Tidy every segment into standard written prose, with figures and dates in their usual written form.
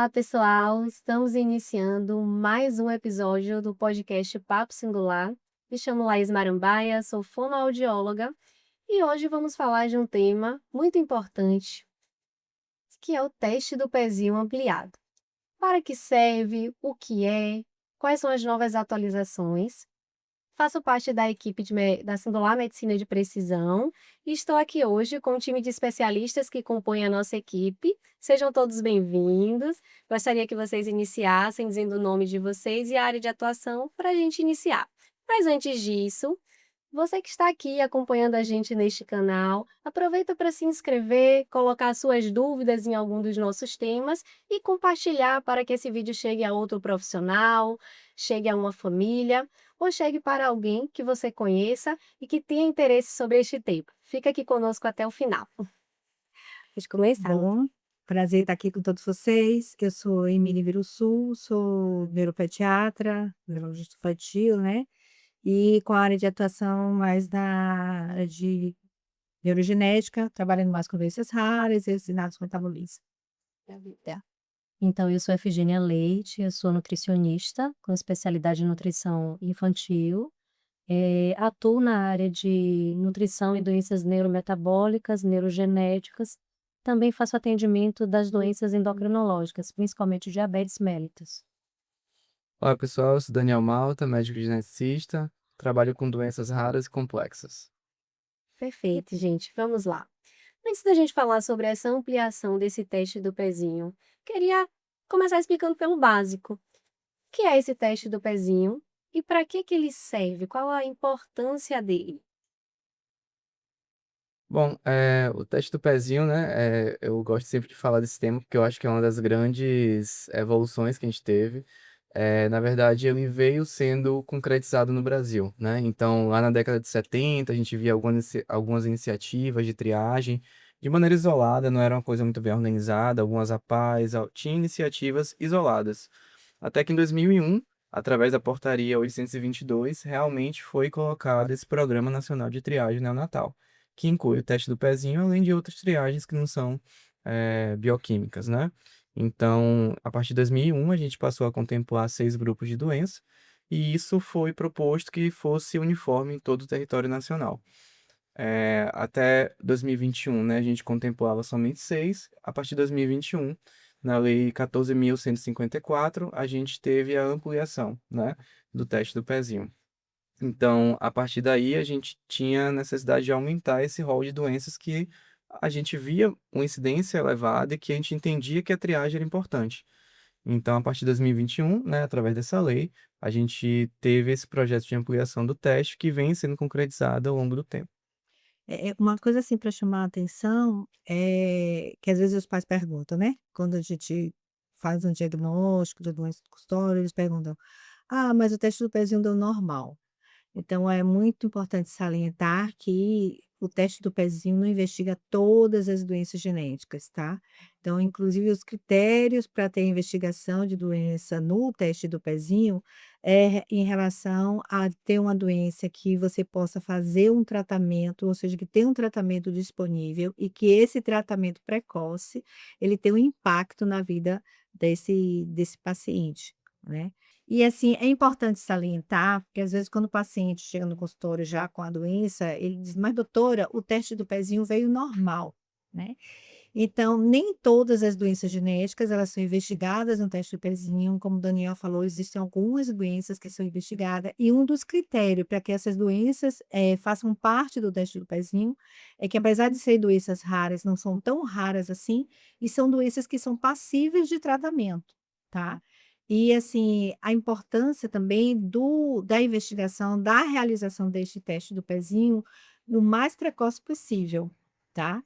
Olá, pessoal! Estamos iniciando mais um episódio do podcast Papo Singular. Me chamo Laís Marambaia, sou fonoaudióloga e hoje vamos falar de um tema muito importante, que é o teste do pezinho ampliado. Para que serve? O que é? Quais são as novas atualizações? Faço parte da equipe da Singular Medicina de Precisão e estou aqui hoje com um time de especialistas que compõem a nossa equipe. Sejam todos bem-vindos. Gostaria que vocês iniciassem dizendo o nome de vocês e a área de atuação para a gente iniciar. Mas antes disso, você que está aqui acompanhando a gente neste canal, aproveita para se inscrever, colocar suas dúvidas em algum dos nossos temas e compartilhar para que esse vídeo chegue a outro profissional, chegue a uma família ou chegue para alguém que você conheça e que tenha interesse sobre este tema. Fica aqui conosco até o final. Vamos começar. Bom, prazer estar aqui com todos vocês. Eu sou Emília Virussul, sou neuropediatra, neurologista infantil, né? E com a área de atuação mais da área de neurogenética, trabalhando mais com doenças raras e ensinados metabolismo. Então, eu sou Efigênia Leite, eu sou nutricionista com especialidade em nutrição infantil. Atuo na área de nutrição e doenças neurometabólicas, neurogenéticas. Também faço atendimento das doenças endocrinológicas, principalmente diabetes mellitus. Olá pessoal, eu sou Daniel Malta, médico geneticista, trabalho com doenças raras e complexas. Perfeito, gente. Vamos lá. Antes da gente falar sobre essa ampliação desse teste do pezinho, queria começar explicando pelo básico. O que é esse teste do pezinho e para que ele serve? Qual a importância dele? Bom, o teste do pezinho, né, eu gosto sempre de falar desse tema porque eu acho que é uma das grandes evoluções que a gente teve. Na verdade, ele veio sendo concretizado no Brasil, né? Então, lá na década de 70, a gente via algumas iniciativas de triagem de maneira isolada, não era uma coisa muito bem organizada, algumas APAES, tinha iniciativas isoladas. Até que em 2001, através da portaria 822, realmente foi colocado esse Programa Nacional de Triagem Neonatal, que inclui o teste do pezinho, além de outras triagens que não são bioquímicas, né? Então, a partir de 2001, a gente passou a contemplar 6 grupos de doença, e isso foi proposto que fosse uniforme em todo o território nacional. Até 2021, né, a gente contemplava somente 6. A partir de 2021, na Lei 14.154, a gente teve a ampliação, né, do teste do pezinho. Então, a partir daí, a gente tinha necessidade de aumentar esse rol de doenças que a gente via uma incidência elevada e que a gente entendia que a triagem era importante. Então, a partir de 2021, né, através dessa lei, a gente teve esse projeto de ampliação do teste que vem sendo concretizado ao longo do tempo. Uma coisa assim para chamar a atenção é que às vezes os pais perguntam, né? Quando a gente faz um diagnóstico de doença do consultório, eles perguntam: "Ah, mas o teste do pezinho deu normal". Então é muito importante salientar que o teste do pezinho não investiga todas as doenças genéticas, tá? Então, inclusive, os critérios para ter investigação de doença no teste do pezinho é em relação a ter uma doença que você possa fazer um tratamento, ou seja, que tem um tratamento disponível e que esse tratamento precoce, ele tem um impacto na vida desse paciente, né? E assim, é importante salientar, porque às vezes quando o paciente chega no consultório já com a doença, ele diz: "Mas doutora, o teste do pezinho veio normal", né. Então, nem todas as doenças genéticas, elas são investigadas no teste do pezinho, como o Daniel falou, existem algumas doenças que são investigadas, e um dos critérios para que essas doenças, façam parte do teste do pezinho, é que apesar de serem doenças raras, não são tão raras assim, e são doenças que são passíveis de tratamento, tá. E assim, a importância também da investigação, da realização deste teste do pezinho, no mais precoce possível, tá.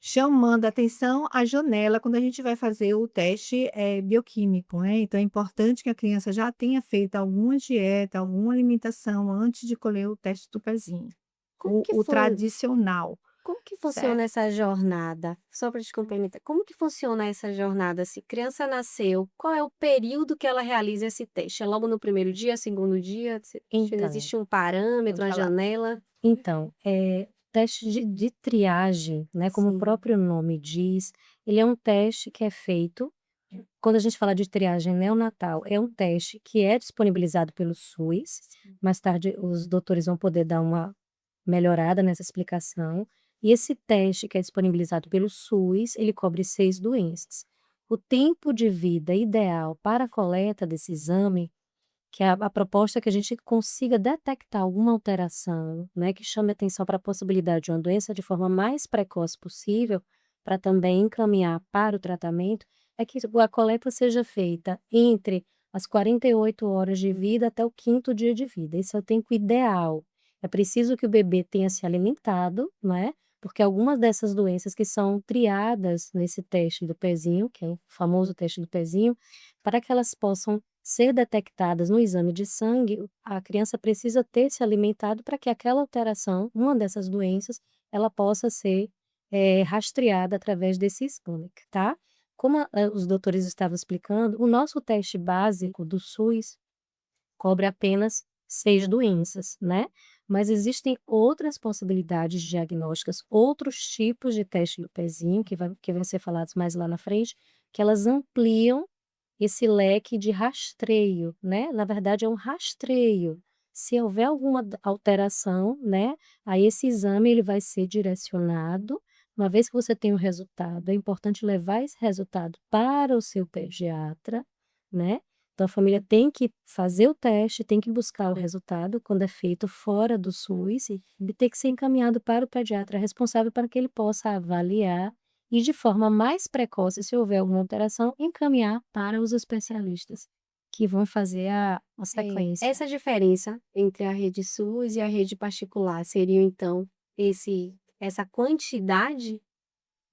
Chamando atenção a janela quando a gente vai fazer o teste, bioquímico, né, então é importante que a criança já tenha feito alguma dieta, alguma alimentação antes de colher o teste do pezinho, Como que o fun tradicional, Como que funciona certo? essa jornada? Só para te complementar, como que funciona essa jornada? Se criança nasceu, qual é o período que ela realiza esse teste? É logo no primeiro dia, segundo dia? Se Então, existe um Pode parâmetro, uma falar. janela? teste de triagem, né, como o Sim. próprio nome diz, ele é um teste que é feito quando a gente fala de triagem neonatal, é um teste que é disponibilizado pelo SUS. Mais tarde, os doutores vão poder dar uma melhorada nessa explicação. E esse teste que é disponibilizado pelo SUS, ele cobre 6 doenças. O tempo de vida ideal para a coleta desse exame, que é a proposta é que a gente consiga detectar alguma alteração, né, que chame atenção para a possibilidade de uma doença de forma mais precoce possível, para também encaminhar para o tratamento, é que a coleta seja feita entre as 48 horas de vida até o 5º dia de vida. Esse é o tempo ideal. É preciso que o bebê tenha se alimentado, né? Porque algumas dessas doenças que são triadas nesse teste do pezinho, que é o famoso teste do pezinho, para que elas possam ser detectadas no exame de sangue, a criança precisa ter se alimentado para que aquela alteração, uma dessas doenças, ela possa ser rastreada através desse exame, tá? Como os doutores estavam explicando, o nosso teste básico do SUS cobre apenas 6 doenças, né? Mas existem outras possibilidades diagnósticas, outros tipos de teste do pezinho, que vão ser falados mais lá na frente, que elas ampliam esse leque de rastreio, né? Na verdade, é um rastreio. Se houver alguma alteração, né? Aí esse exame ele vai ser direcionado. Uma vez que você tem o resultado, é importante levar esse resultado para o seu pediatra, né? Então, a família tem que fazer o teste, tem que buscar o resultado quando é feito fora do SUS e ele tem que ser encaminhado para o pediatra responsável para que ele possa avaliar e, de forma mais precoce, se houver alguma alteração, encaminhar para os especialistas que vão fazer a sequência. Essa diferença entre a rede SUS e a rede particular seria, então, essa quantidade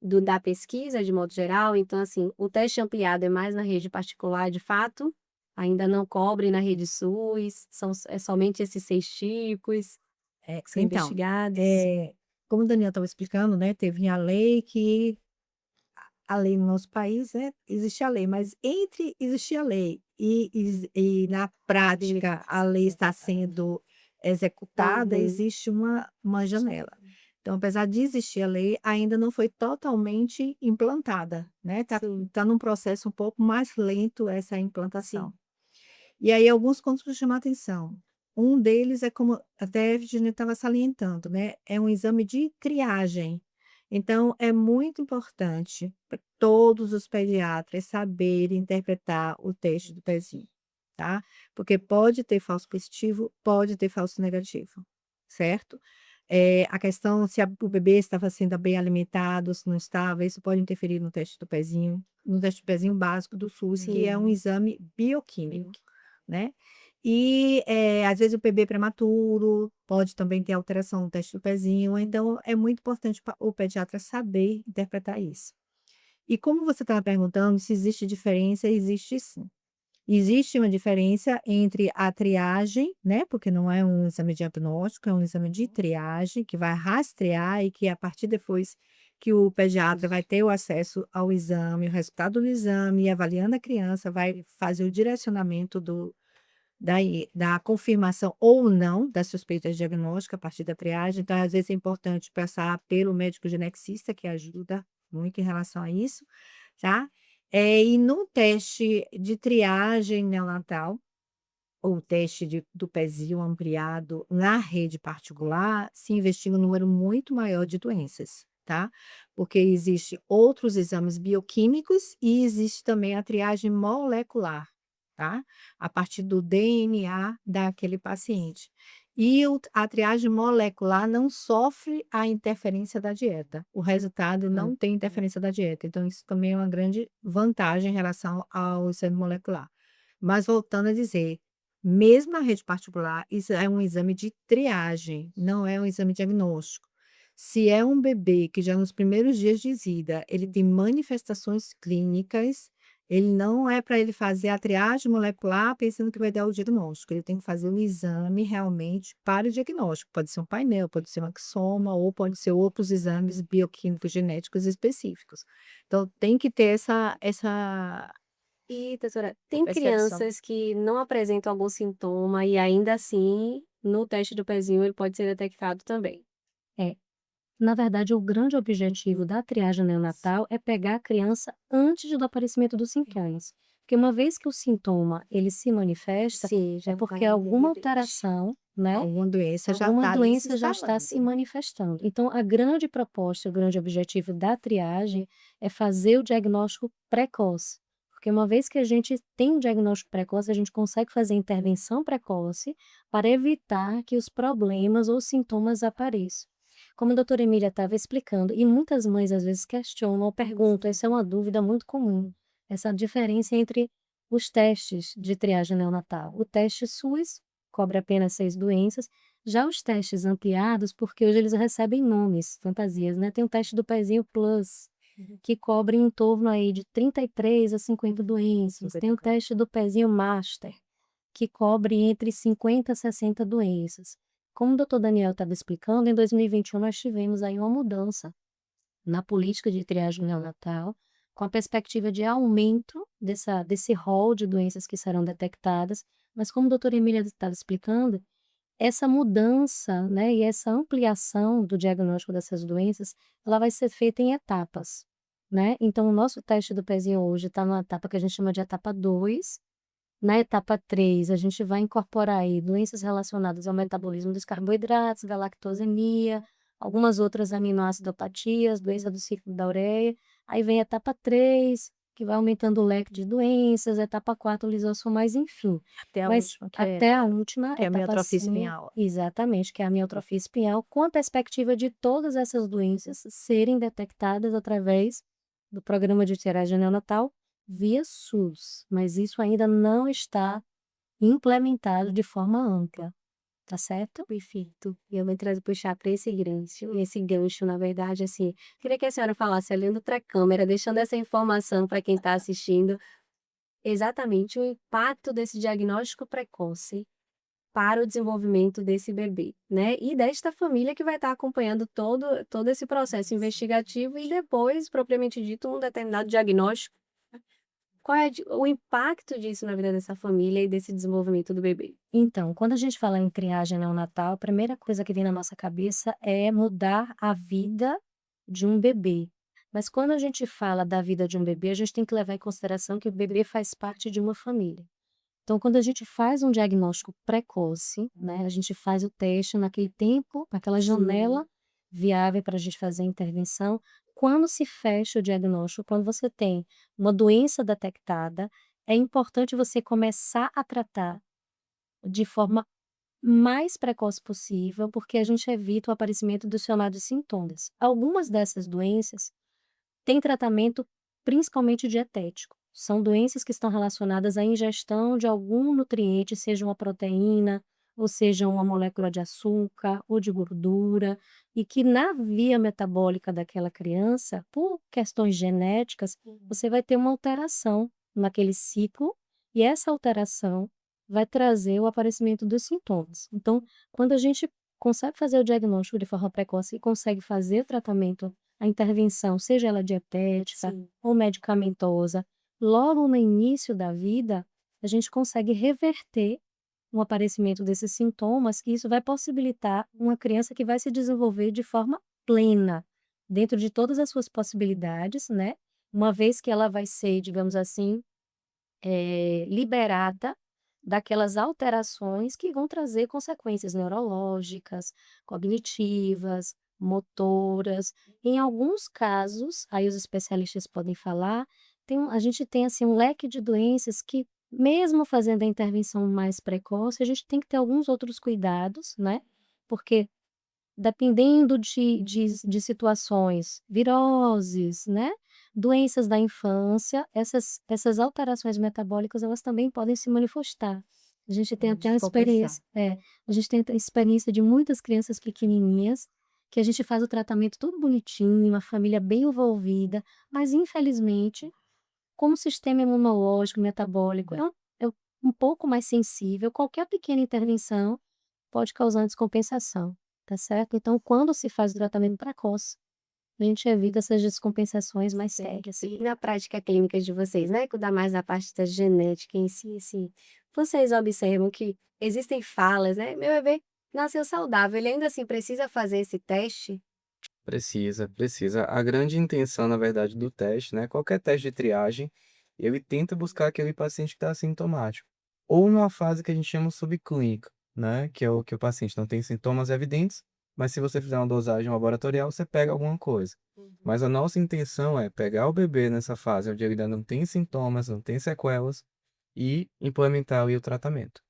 da pesquisa, de modo geral? Então, assim, o teste ampliado é mais na rede particular, de fato, ainda não cobre na rede SUS, é somente esses 6 tipos que são Então, investigados. como o Daniel estava explicando, né, teve a lei que a lei no nosso país, né, existe a lei, mas entre existir a lei e na prática a lei está sendo executada, Uhum. existe uma janela. Então, apesar de existir a lei, ainda não foi totalmente implantada, né? Sim, Tá num processo um pouco mais lento essa implantação. sim. E aí alguns pontos para chamar atenção. Um deles é como até a Virginia estava salientando, né? É um exame de triagem. Então, é muito importante para todos os pediatras saberem interpretar o teste do pezinho, tá? Porque pode ter falso positivo, pode ter falso negativo, certo? A questão se o bebê estava sendo bem alimentado, se não estava, isso pode interferir no teste do pezinho básico do SUS, que é um Sim. exame bioquímico, né? E, às vezes, o bebê prematuro pode também ter alteração no teste do pezinho, então é muito importante o pediatra saber interpretar isso. E como você estava perguntando se existe diferença, existe sim. Existe uma diferença entre a triagem, né, porque não é um exame diagnóstico, é um exame de triagem que vai rastrear e que a partir depois que o pediatra vai ter o acesso ao exame, o resultado do exame, e avaliando a criança, vai fazer o direcionamento da confirmação ou não da suspeita diagnóstica a partir da triagem. Então, às vezes é importante passar pelo médico geneticista, que ajuda muito em relação a isso, tá? E no teste de triagem neonatal, ou o teste do pezinho ampliado na rede particular, se investiga um número muito maior de doenças, tá? Porque existe outros exames bioquímicos e existe também a triagem molecular, tá? A partir do DNA daquele paciente. E a triagem molecular não sofre a interferência da dieta. O resultado não tem interferência da dieta. Então, isso também é uma grande vantagem em relação ao exame molecular. Mas voltando a dizer, mesmo na rede particular, isso é um exame de triagem, não é um exame diagnóstico. Se é um bebê que já nos primeiros dias de vida, ele tem manifestações clínicas, ele não é para ele fazer a triagem molecular pensando que vai dar o diagnóstico. Ele tem que fazer um exame realmente para o diagnóstico. Pode ser um painel, pode ser um axoma, ou pode ser outros exames bioquímicos genéticos específicos. Então, tem que ter essa E, doutora, tem percepção. crianças que não apresentam algum sintoma e ainda assim, no teste do pezinho, ele pode ser detectado também. É. Na verdade, o grande objetivo da triagem neonatal é pegar a criança antes do aparecimento dos sintomas. Porque uma vez que o sintoma ele se manifesta, Sim, é já porque vai alguma evidente. alteração, né? Alguma doença já Alguma está ali se doença já está se instalando. manifestando. Então, a grande proposta, o grande objetivo da triagem é fazer o diagnóstico precoce. Porque uma vez que a gente tem um diagnóstico precoce, a gente consegue fazer intervenção precoce para evitar que os problemas ou sintomas apareçam. Como a doutora Emília estava explicando, e muitas mães às vezes questionam ou perguntam, essa é uma dúvida muito comum, essa diferença entre os testes de triagem neonatal. O teste SUS cobre apenas 6 doenças, já os testes ampliados, porque hoje eles recebem nomes, fantasias, né? Tem o teste do pezinho Plus, que cobre em torno aí de 33 a 50 doenças. Tem o teste do pezinho Master, que cobre entre 50 a 60 doenças. Como o doutor Daniel estava explicando, em 2021 nós tivemos aí uma mudança na política de triagem neonatal, com a perspectiva de aumento desse rol de doenças que serão detectadas, mas como a doutora Emília estava explicando, essa mudança, né, e essa ampliação do diagnóstico dessas doenças, ela vai ser feita em etapas, né? Então, o nosso teste do pezinho hoje está numa etapa que a gente chama de etapa 2. Na etapa 3, a gente vai incorporar aí doenças relacionadas ao metabolismo dos carboidratos, galactosemia, algumas outras aminoacidopatias, doença do ciclo da ureia. Aí vem a etapa 3, que vai aumentando o leque de doenças, etapa 4, lisossomais, enfim. Até a Mas última, até a última que é a etapa miotrofia 5, espinhal. exatamente, que é a miotrofia espinhal, com a perspectiva de todas essas doenças serem detectadas através do programa de triagem neonatal via SUS, mas isso ainda não está implementado de forma ampla, tá certo? Perfeito. E eu vou puxar para esse gancho, na verdade, assim, queria que a senhora falasse olhando para a câmera, deixando essa informação para quem está assistindo, exatamente o impacto desse diagnóstico precoce para o desenvolvimento desse bebê, né? E desta família que vai estar acompanhando todo esse processo investigativo e depois, propriamente dito, um determinado diagnóstico. Qual é o impacto disso na vida dessa família e desse desenvolvimento do bebê? Então, quando a gente fala em triagem neonatal, a primeira coisa que vem na nossa cabeça é mudar a vida de um bebê. Mas quando a gente fala da vida de um bebê, a gente tem que levar em consideração que o bebê faz parte de uma família. Então, quando a gente faz um diagnóstico precoce, né, a gente faz o teste naquele tempo, naquela Sim. janela viável para a gente fazer a intervenção. Quando se fecha o diagnóstico, quando você tem uma doença detectada, é importante você começar a tratar de forma mais precoce possível, porque a gente evita o aparecimento dos chamados sintomas. Algumas dessas doenças têm tratamento principalmente dietético. São doenças que estão relacionadas à ingestão de algum nutriente, seja uma proteína, ou seja uma molécula de açúcar ou de gordura, e que na via metabólica daquela criança, por questões genéticas, você vai ter uma alteração naquele ciclo, e essa alteração vai trazer o aparecimento dos sintomas. Então, quando a gente consegue fazer o diagnóstico de forma precoce e consegue fazer o tratamento, a intervenção, seja ela dietética Sim. ou medicamentosa, logo no início da vida, a gente consegue reverter o aparecimento desses sintomas, e isso vai possibilitar uma criança que vai se desenvolver de forma plena, dentro de todas as suas possibilidades, né? Uma vez que ela vai ser, digamos assim, liberada daquelas alterações que vão trazer consequências neurológicas, cognitivas, motoras. Em alguns casos, aí os especialistas podem falar, a gente tem assim um leque de doenças que, mesmo fazendo a intervenção mais precoce, a gente tem que ter alguns outros cuidados, né? Porque dependendo de situações, viroses, né, doenças da infância, essas alterações metabólicas, elas também podem se manifestar. A gente tem até uma experiência a gente tem a experiência de muitas crianças pequenininhas, que a gente faz o tratamento tudo bonitinho, a família bem envolvida, mas infelizmente, como o sistema imunológico, metabólico é um pouco mais sensível, qualquer pequena intervenção pode causar uma descompensação, tá certo? Então, quando se faz o tratamento precoce, a gente evita essas descompensações mais sérias. E na prática clínica de vocês, né, cuidar mais da parte da genética em si, assim, vocês observam que existem falas, né? Meu bebê nasceu saudável, ele ainda assim precisa fazer esse teste? Precisa, precisa. A grande intenção, na verdade, do teste, né? Qualquer teste de triagem, ele tenta buscar aquele paciente que está assintomático. Ou numa fase que a gente chama subclínica, né? Que é o que o paciente não tem sintomas evidentes, mas se você fizer uma dosagem laboratorial, você pega alguma coisa. Mas a nossa intenção é pegar o bebê nessa fase onde ele ainda não tem sintomas, não tem sequelas, e implementar ali o tratamento.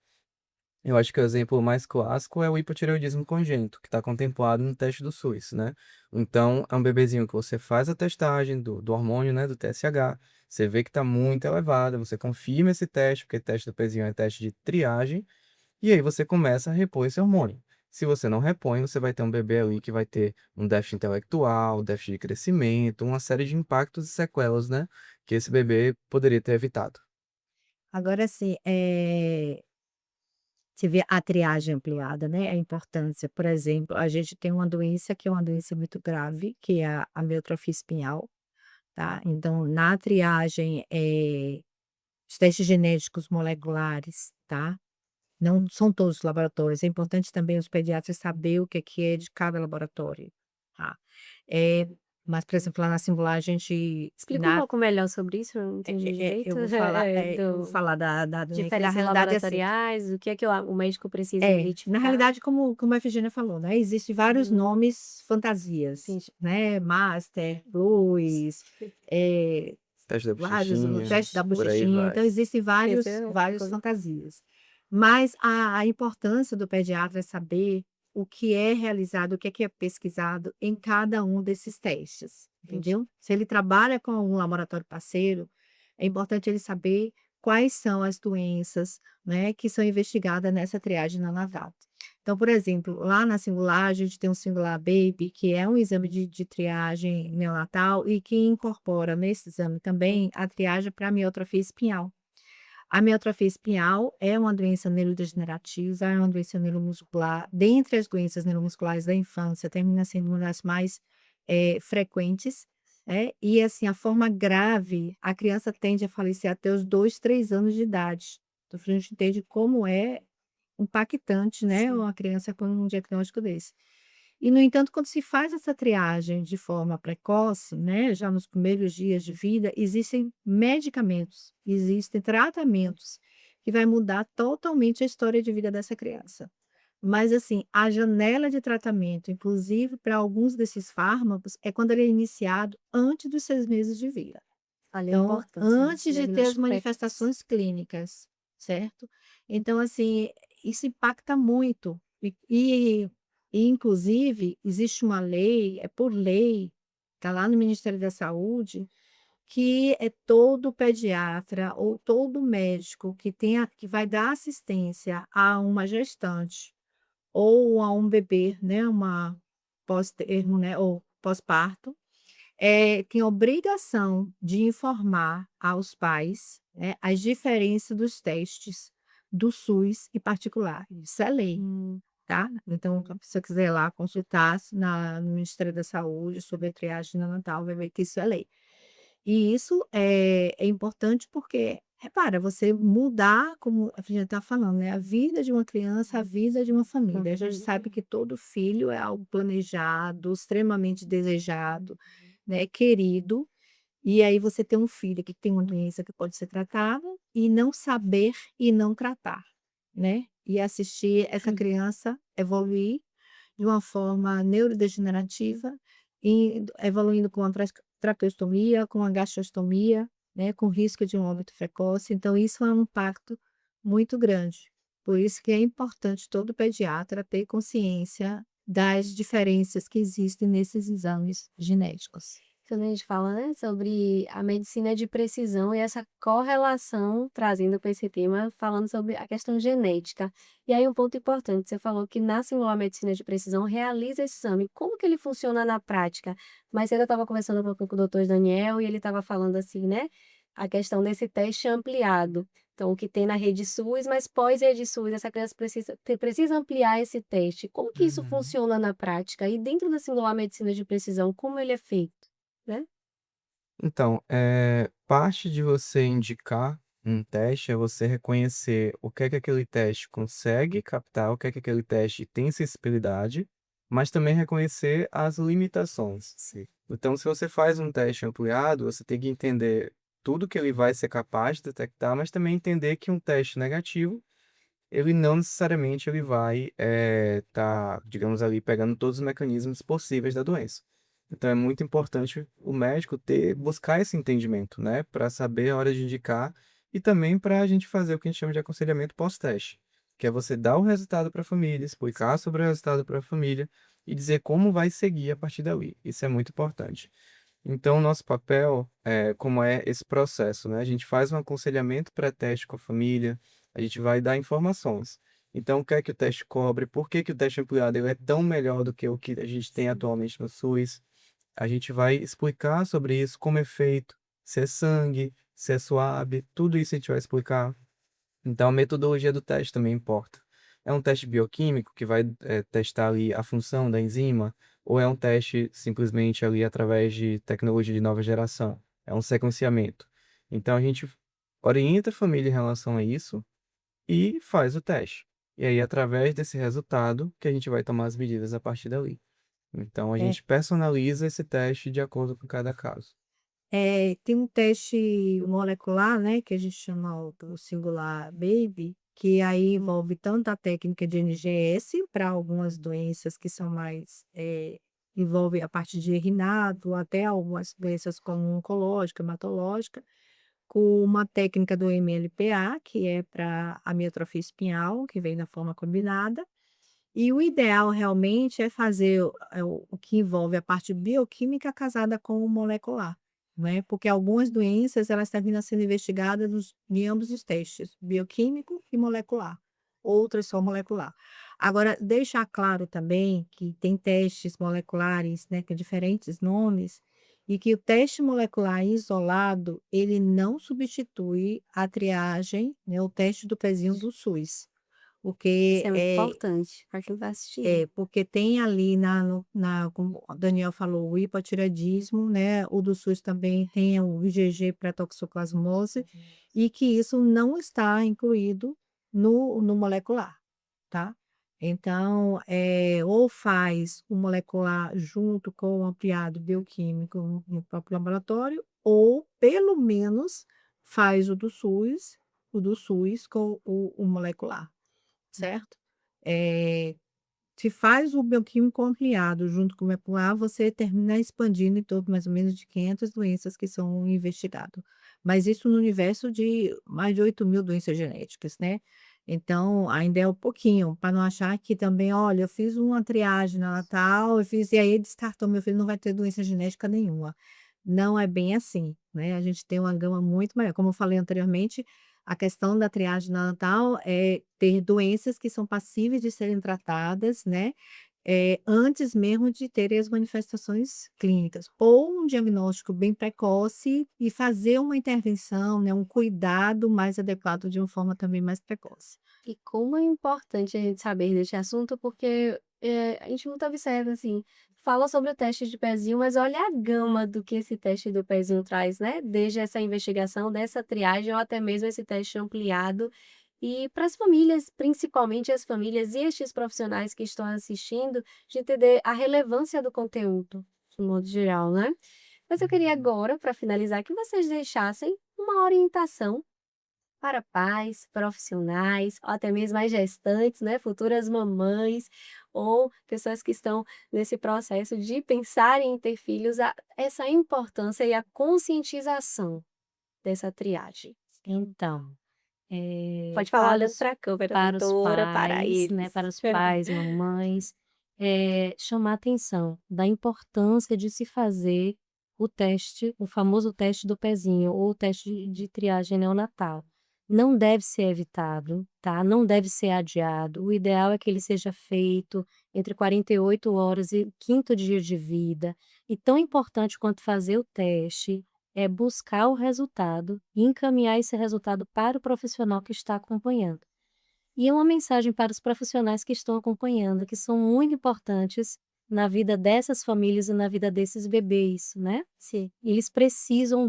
Eu acho que o exemplo mais clássico é o hipotireoidismo congênito, que está contemplado no teste do SUS, né? Então, é um bebezinho que você faz a testagem do hormônio, né, do TSH, você vê que está muito elevada, você confirma esse teste, porque teste do pezinho é teste de triagem, e aí você começa a repor esse hormônio. Se você não repõe, você vai ter um bebê ali que vai ter um déficit intelectual, déficit de crescimento, uma série de impactos e sequelas, né, que esse bebê poderia ter evitado. Agora assim, você vê a triagem ampliada, né, a importância. Por exemplo, a gente tem uma doença que é uma doença muito grave, que é a amiotrofia espinhal, tá. Então na triagem, os testes genéticos moleculares, tá, não são todos os laboratórios, é importante também os pediatras saber o que é de cada laboratório, tá. Eh, mas, por exemplo, lá na Singular a gente Explica um na pouco melhor sobre isso, eu não entendi direito. eu vou falar da doença que na Diferenças realidade é assim. laboratoriais, o que é que o médico precisa Na identificar? realidade, como a Efigênia falou, né, existem vários Uhum, nomes fantasias, entendi. né, Master, Plus, eh, Teste da vários, o bochechinha, teste da por aí bochechinha, vai. então existem Esse vários fantasias. Mas a importância do pediatra é saber o que é realizado, o que é pesquisado em cada um desses testes, entendi. entendeu? Se ele trabalha com um laboratório parceiro, é importante ele saber quais são as doenças, né, que são investigadas nessa triagem neonatal. Então, por exemplo, lá na Singular, a gente tem um Singular Baby, que é um exame de triagem neonatal e que incorpora nesse exame também a triagem para amiotrofia espinhal. A amiotrofia espinhal é uma doença neurodegenerativa, é uma doença neuromuscular. Dentre as doenças neuromusculares da infância, termina sendo uma das mais frequentes, e assim, a forma grave, a criança tende a falecer até os 2, 3 anos de idade. Então, a gente entende como é impactante, né, Sim. uma criança com um diagnóstico desse. E, no entanto, quando se faz essa triagem de forma precoce, né, já nos primeiros dias de vida, existem medicamentos, existem tratamentos que vai mudar totalmente a história de vida dessa criança. Mas, assim, a janela de tratamento, inclusive para alguns desses fármacos, é quando ele é iniciado antes dos 6 meses de vida. Olha a Então, importância, né, antes de ter as diagnóstico precoce. manifestações clínicas, certo? Então, assim, isso impacta muito. E inclusive, existe uma lei, é por lei, está lá no Ministério da Saúde, que é todo pediatra ou todo médico que vai dar assistência a uma gestante ou a um bebê, né, uma pós-termo, né, ou pós-parto, tem obrigação de informar aos pais, né, as diferenças dos testes do SUS e particular. Isso é lei, Hum, tá? Então, se a pessoa quiser ir lá consultar no Ministério da Saúde sobre a triagem neonatal, vai ver que isso é lei. E isso é importante porque, repara, você mudar, como a gente está falando, né, a vida de uma criança, a vida de uma família. A gente uhum. sabe que todo filho é algo planejado, extremamente desejado, né, querido. E aí você tem um filho que tem uma doença que pode ser tratada e não saber e não tratar, né? E assistir essa criança evoluir de uma forma neurodegenerativa e evoluindo com a traqueostomia, com a gastrostomia, né, com risco de um óbito precoce. Então isso é um impacto muito grande. Por isso que é importante todo pediatra ter consciência das diferenças que existem nesses exames genéticos. Quando a gente fala, né, sobre a medicina de precisão e essa correlação, trazendo para esse tema, falando sobre a questão genética. E aí um ponto importante, você falou que na Singular Medicina de Precisão realiza esse exame. Como que ele funciona na prática? Mas eu estava conversando um pouco com o doutor Daniel e ele estava falando assim, né, a questão desse teste ampliado. Então, o que tem na rede SUS, mas pós-rede SUS, essa criança precisa ampliar esse teste. Como que isso Uhum. funciona na prática? E dentro da Singular Medicina de Precisão, como ele é feito? Né? Então, parte de você indicar um teste é você reconhecer o que é que aquele teste consegue captar, o que é que aquele teste tem sensibilidade, mas também reconhecer as limitações. Sim. Então, se você faz um teste ampliado, você tem que entender tudo que ele vai ser capaz de detectar, mas também entender que um teste negativo, ele não necessariamente ele vai estar, digamos ali, pegando todos os mecanismos possíveis da doença. Então, é muito importante o médico buscar esse entendimento, né, para saber a hora de indicar e também para a gente fazer o que a gente chama de aconselhamento pós-teste, que é você dar o resultado para a família, explicar sobre o resultado para a família e dizer como vai seguir a partir dali. Isso é muito importante. Então, o nosso papel como é esse processo, né? A gente faz um aconselhamento pré-teste com a família, a gente vai dar informações. Então, o que é que o teste cobre? Por que que o teste ampliado ele é tão melhor do que o que a gente tem atualmente no SUS? A gente vai explicar sobre isso, como é feito, se é sangue, se é suave, tudo isso a gente vai explicar. Então, a metodologia do teste também importa. É um teste bioquímico que vai testar ali a função da enzima, ou é um teste simplesmente ali através de tecnologia de nova geração? É um sequenciamento. Então, a gente orienta a família em relação a isso e faz o teste. E aí, através desse resultado, que a gente vai tomar as medidas a partir dali. Então, a É, gente personaliza esse teste de acordo com cada caso. tem um teste molecular, né, que a gente chama o singular baby, que aí envolve tanto a técnica de NGS para algumas doenças que são mais, envolve a parte de RNAto, até algumas doenças como oncológica, hematológica, com uma técnica do MLPA, que é para amiotrofia espinhal, que vem na forma combinada. E o ideal realmente é fazer o que envolve a parte bioquímica casada com o molecular, né? Porque algumas doenças elas estão vindo a sendo investigadas em ambos os testes, bioquímico e molecular. Outras só molecular. Agora, deixar claro também que tem testes moleculares, né, com diferentes nomes, e que o teste molecular isolado, ele não substitui a triagem, né, o teste do pezinho do SUS. Isso Porque é muito importante para quem vai assistir. porque tem ali como o Daniel falou, o hipotireoidismo, né, o do SUS também tem o IgG para toxoplasmose, e que isso não está incluído no molecular, tá? Então, ou faz o molecular junto com o ampliado bioquímico no próprio laboratório, ou pelo menos faz o do SUS com o molecular, certo? Eh, Se faz o bioquímico ampliado junto com o molecular, você termina expandindo em torno mais ou menos de 500 doenças que são investigadas. Mas isso no universo de mais de 8.000 doenças genéticas, né? Então, ainda é um pouquinho, para não achar que também, olha, eu fiz uma triagem na Natal, e aí descartou, meu filho não vai ter doença genética nenhuma. Não é bem assim, né? A gente tem uma gama muito maior. Como eu falei anteriormente, a questão da triagem neonatal é ter doenças que são passíveis de serem tratadas, né, antes mesmo de terem as manifestações clínicas, ou um diagnóstico bem precoce e fazer uma intervenção, né, um cuidado mais adequado de uma forma também mais precoce. E como é importante a gente saber deste assunto, porque a gente muito observa, assim, fala sobre o teste de pezinho, mas olha a gama do que esse teste do pezinho traz, né? Desde essa investigação, dessa triagem, ou até mesmo esse teste ampliado. E para as famílias, principalmente as famílias e estes profissionais que estão assistindo, de entender a relevância do conteúdo, de modo geral, né? Mas eu queria agora, para finalizar, que vocês deixassem uma orientação para pais, profissionais, ou até mesmo as gestantes, né, futuras mamães, ou pessoas que estão nesse processo de pensar em ter filhos, essa importância e a conscientização dessa triagem. Então, Pode falar para olhando os para a câmera, para os doutora, para pais, né, eles. para os pais, mamães, chamar atenção da importância de se fazer o teste, o famoso teste do pezinho ou o teste de triagem neonatal. Não deve ser evitado, tá? Não deve ser adiado. O ideal é que ele seja feito entre 48 horas e o quinto dia de vida. E tão importante quanto fazer o teste é buscar o resultado e encaminhar esse resultado para o profissional que está acompanhando. E é uma mensagem para os profissionais que estão acompanhando, que são muito importantes na vida dessas famílias e na vida desses bebês, né? Sim. Eles precisam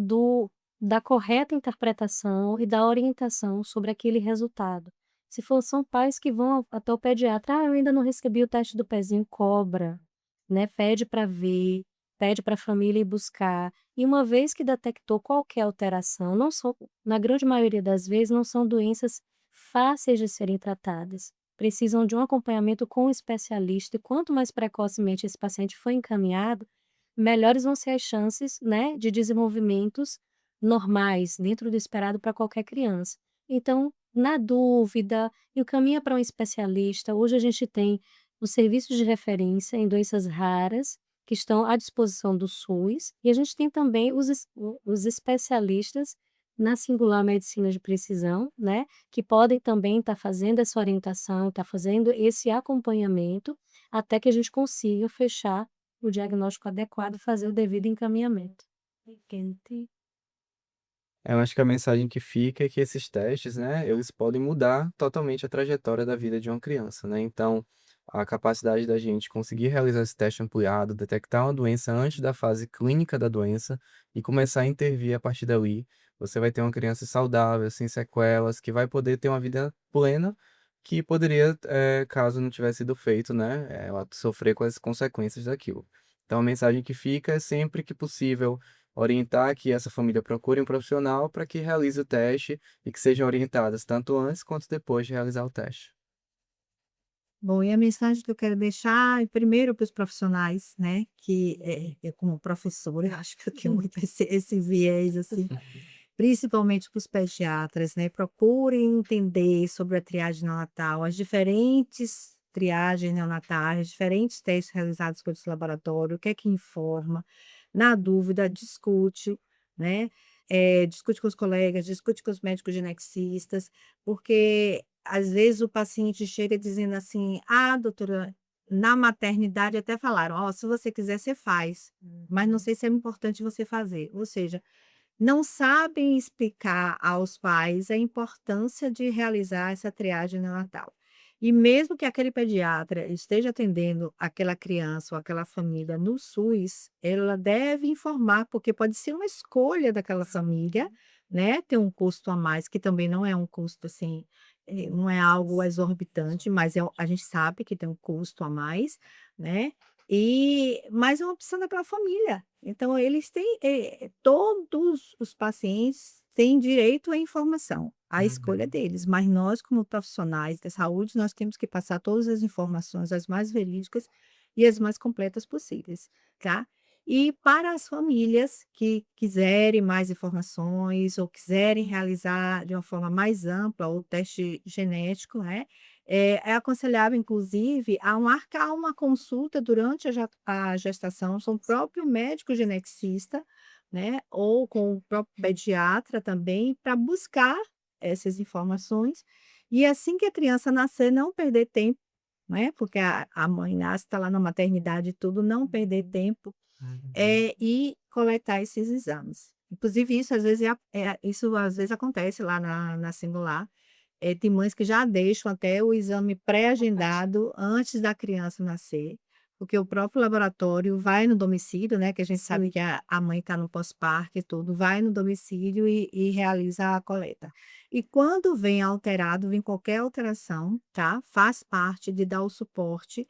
da correta interpretação e da orientação sobre aquele resultado. Se for, são pais que vão até o pediatra, eu ainda não recebi o teste do pezinho, cobra, né? Pede para ver, pede para a família ir buscar. E uma vez que detectou qualquer alteração, não são, na grande maioria das vezes, não são doenças fáceis de serem tratadas. Precisam de um acompanhamento com um especialista, e quanto mais precocemente esse paciente for encaminhado, melhores vão ser as chances, né, de desenvolvimentos normais, dentro do esperado para qualquer criança. Então, na dúvida, encaminha para um especialista. Hoje a gente tem os serviços de referência em doenças raras, que estão à disposição do SUS, e a gente tem também os especialistas na singular medicina de precisão, né, que podem também estar fazendo essa orientação, estar fazendo esse acompanhamento, até que a gente consiga fechar o diagnóstico adequado, fazer o devido encaminhamento. Quente. Eu acho que a mensagem que fica é que esses testes, né, eles podem mudar totalmente a trajetória da vida de uma criança, né? Então, a capacidade da gente conseguir realizar esse teste ampliado, detectar uma doença antes da fase clínica da doença e começar a intervir a partir dali, você vai ter uma criança saudável, sem sequelas, que vai poder ter uma vida plena, que poderia, caso não tivesse sido feito, né, ela sofrer com as consequências daquilo. Então, a mensagem que fica é sempre que possível orientar que essa família procure um profissional para que realize o teste e que sejam orientadas tanto antes quanto depois de realizar o teste. Bom, e a mensagem que eu quero deixar, primeiro para os profissionais, né, que eu como professora, eu acho que eu tenho muito esse viés, assim, principalmente para os pediatras, né, procurem entender sobre a triagem neonatal, as diferentes triagens neonatais, diferentes testes realizados pelos laboratórios, o que é que informa, na dúvida, discute, né, discute com os colegas, discute com os médicos geneticistas, porque às vezes o paciente chega dizendo assim: "Ah, doutora, na maternidade até falaram: ó, se você quiser você faz, mas não sei se é importante você fazer". Ou seja, não sabem explicar aos pais a importância de realizar essa triagem neonatal. E mesmo que aquele pediatra esteja atendendo aquela criança ou aquela família no SUS, ela deve informar, porque pode ser uma escolha daquela família, né, ter um custo a mais, que também não é um custo assim, não é algo exorbitante, mas a gente sabe que tem um custo a mais, né? Mas é uma opção daquela família. Então eles têm, todos os pacientes têm direito à informação, a escolha Uhum. deles, mas nós como profissionais da saúde, nós temos que passar todas as informações, as mais verídicas e as mais completas possíveis, tá? E para as famílias que quiserem mais informações ou quiserem realizar de uma forma mais ampla o teste genético, né, é aconselhável, inclusive, a marcar uma consulta durante a gestação com o próprio médico geneticista, né, ou com o próprio pediatra também, para buscar essas informações. E assim que a criança nascer, não perder tempo, né, porque a mãe nasce, está lá na maternidade e tudo, não perder tempo, Uhum. e coletar esses exames. Inclusive, isso às vezes acontece lá na Singular. Tem mães que já deixam até o exame pré-agendado antes da criança nascer, porque o próprio laboratório vai no domicílio, né, que a gente sabe Sim. que a mãe está no pós-parto e tudo, vai no domicílio e realiza a coleta. E quando vem alterado, vem qualquer alteração, tá, faz parte de dar o suporte,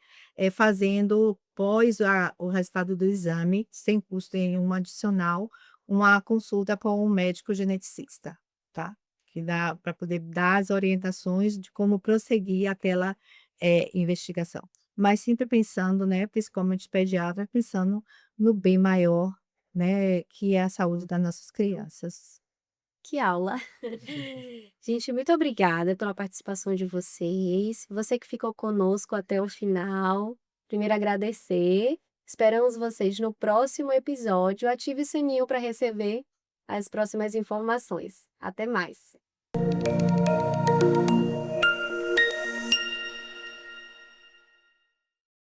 fazendo pós o resultado do exame, sem custo nenhum adicional, uma consulta com um médico geneticista, tá? Que dá para poder dar as orientações de como prosseguir aquela, investigação. Mas sempre pensando, né, principalmente os pediatras, pensando no bem maior, né, que é a saúde das nossas crianças. Que aula! Gente, muito obrigada pela participação de vocês. Você que ficou conosco até o final, primeiro agradecer. Esperamos vocês no próximo episódio. Ative o sininho para receber as próximas informações. Até mais!